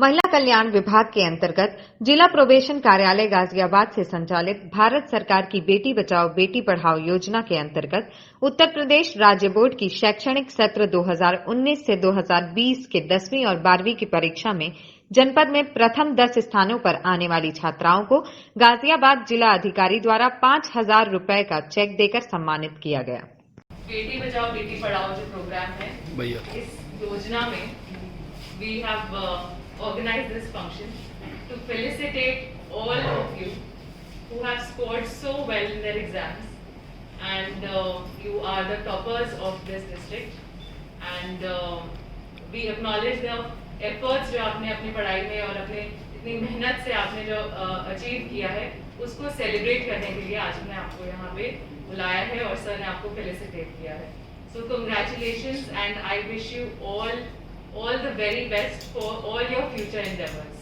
महिला कल्याण विभाग के अंतर्गत जिला प्रोबेशन कार्यालय गाजियाबाद से संचालित भारत सरकार की बेटी बचाओ बेटी पढ़ाओ योजना के अंतर्गत उत्तर प्रदेश राज्य बोर्ड की शैक्षणिक सत्र 2019 से 2020 के 10वीं और 12वीं की परीक्षा में जनपद में प्रथम 10 स्थानों पर आने वाली छात्राओं को गाजियाबाद जिला अधिकारी द्वारा 5,000 रुपए का चेक देकर सम्मानित किया गया। बेटी बचाओ बेटी पढ़ाओ जो प्रोग्राम है, इस योजना में we have organized this function to felicitate all of you who have scored so well in their exams, and you are the toppers of this district, and we acknowledge the efforts जो आपने अपनी पढ़ाई में और अपने इतनी मेहनत से आपने जो अचीव किया है उसको सेलिब्रेट करने के लिए आज मैं आपको यहाँ पे बुलाया है और सर ने आपको फेलिसिटेट किया है। So congratulations and I wish you all the very best for all your future endeavors.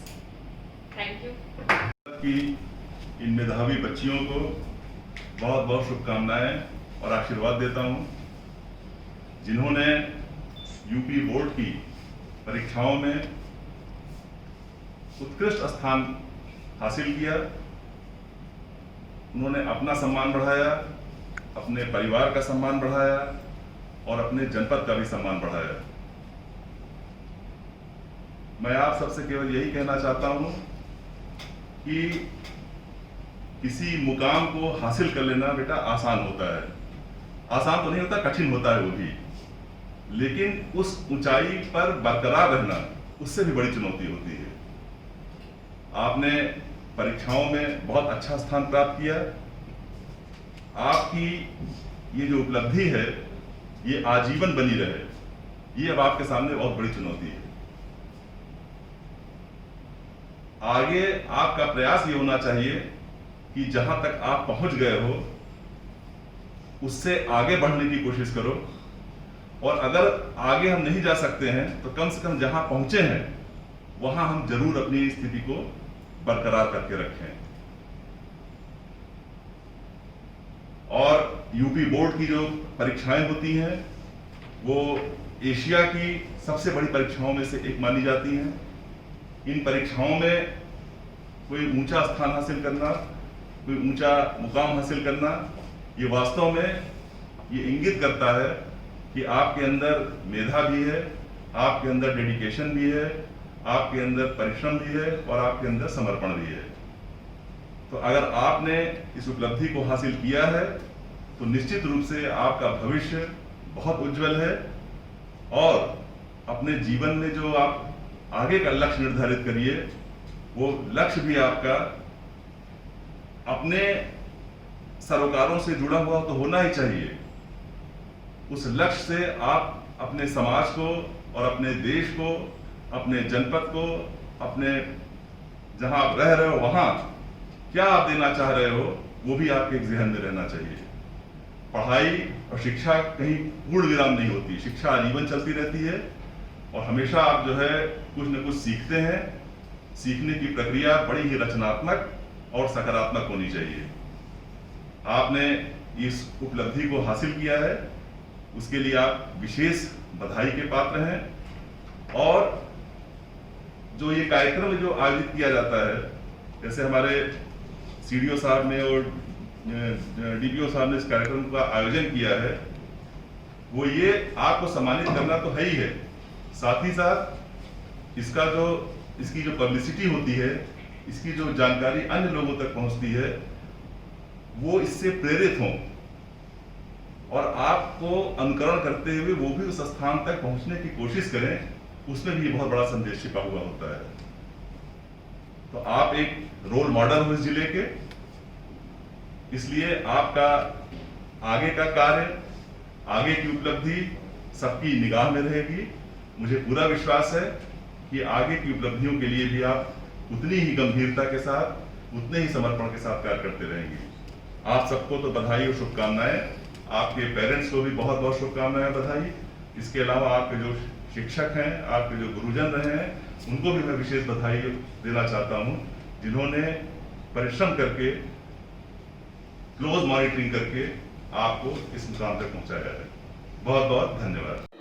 Thank you. कि इन मेधावी बच्चियों को बहुत बहुत शुभकामनाएं और आशीर्वाद देता हूं, जिन्होंने यूपी बोर्ड की परीक्षाओं में उत्कृष्ट स्थान हासिल किया। उन्होंने अपना सम्मान बढ़ाया, अपने परिवार का सम्मान बढ़ाया और अपने जनपद का भी सम्मान बढ़ाया। मैं आप सबसे केवल यही कहना चाहता हूं कि किसी मुकाम को हासिल कर लेना बेटा आसान होता है, आसान तो नहीं होता, कठिन होता है वो भी, लेकिन उस ऊंचाई पर बरकरार रहना उससे भी बड़ी चुनौती होती है। आपने परीक्षाओं में बहुत अच्छा स्थान प्राप्त किया। आपकी ये जो उपलब्धि है ये आजीवन बनी रहे, ये अब आपके सामने बहुत बड़ी चुनौती है। आगे आपका प्रयास ये होना चाहिए कि जहां तक आप पहुंच गए हो उससे आगे बढ़ने की कोशिश करो, और अगर आगे हम नहीं जा सकते हैं तो कम से कम जहां पहुंचे हैं वहां हम जरूर अपनी स्थिति को बरकरार करके रखें। और यूपी बोर्ड की जो परीक्षाएं होती हैं वो एशिया की सबसे बड़ी परीक्षाओं में से एक मानी जाती हैं। इन परीक्षाओं में कोई ऊंचा स्थान हासिल करना, कोई ऊंचा मुकाम हासिल करना, ये वास्तव में ये इंगित करता है कि आपके अंदर मेधा भी है, आपके अंदर डेडिकेशन भी है, आपके अंदर परिश्रम भी है और आपके अंदर समर्पण भी है। तो अगर आपने इस उपलब्धि को हासिल किया है तो निश्चित रूप से आपका भविष्य बहुत उज्जवल है, और अपने जीवन में जो आप आगे का लक्ष्य निर्धारित करिए वो लक्ष्य भी आपका अपने सरोकारों से जुड़ा हुआ तो होना ही चाहिए। उस लक्ष्य से आप अपने समाज को और अपने देश को, अपने जनपद को, अपने जहां आप रह रहे हो वहां क्या आप देना चाह रहे हो वो भी आपके जहन में रहना चाहिए। पढ़ाई और शिक्षा कहीं पूर्ण विराम नहीं होती, शिक्षा आजीवन चलती रहती है और हमेशा आप जो है कुछ न कुछ सीखते हैं। सीखने की प्रक्रिया बड़ी ही रचनात्मक और सकारात्मक होनी चाहिए। आपने इस उपलब्धि को हासिल किया है, उसके लिए आप विशेष बधाई के पात्र हैं। और जो ये कार्यक्रम जो आयोजित किया जाता है, जैसे हमारे सीडीओ साहब ने और डीपीओ साहब ने इस कार्यक्रम का आयोजन किया है, वो ये आपको सम्मानित करना तो है ही है, साथ ही साथ इसकी जो पब्लिसिटी होती है, इसकी जो जानकारी अन्य लोगों तक पहुंचती है, वो इससे प्रेरित हों और आपको अनुकरण करते हुए वो भी उस स्थान तक पहुंचने की कोशिश करें, उसमें भी बहुत बड़ा संदेश छिपा हुआ होता है। तो आप एक रोल मॉडल हो इस जिले के, इसलिए आपका आगे का कार्य, आगे की उपलब्धि सबकी निगाह में रहेगी। मुझे पूरा विश्वास है कि आगे की उपलब्धियों के लिए भी आप उतनी ही गंभीरता के साथ, उतने ही समर्पण के साथ कार्य करते रहेंगे। आप सबको तो बधाई और शुभकामनाएं, आपके पेरेंट्स को भी बहुत बहुत शुभकामनाएं, बधाई। इसके अलावा आपके जो शिक्षक हैं, आपके जो गुरुजन रहे हैं, उनको भी मैं विशेष बधाई देना चाहता हूं, जिन्होंने परिश्रम करके, क्लोज मॉनिटरिंग करके आपको इस मुकाम तक पहुंचाया है। बहुत बहुत धन्यवाद।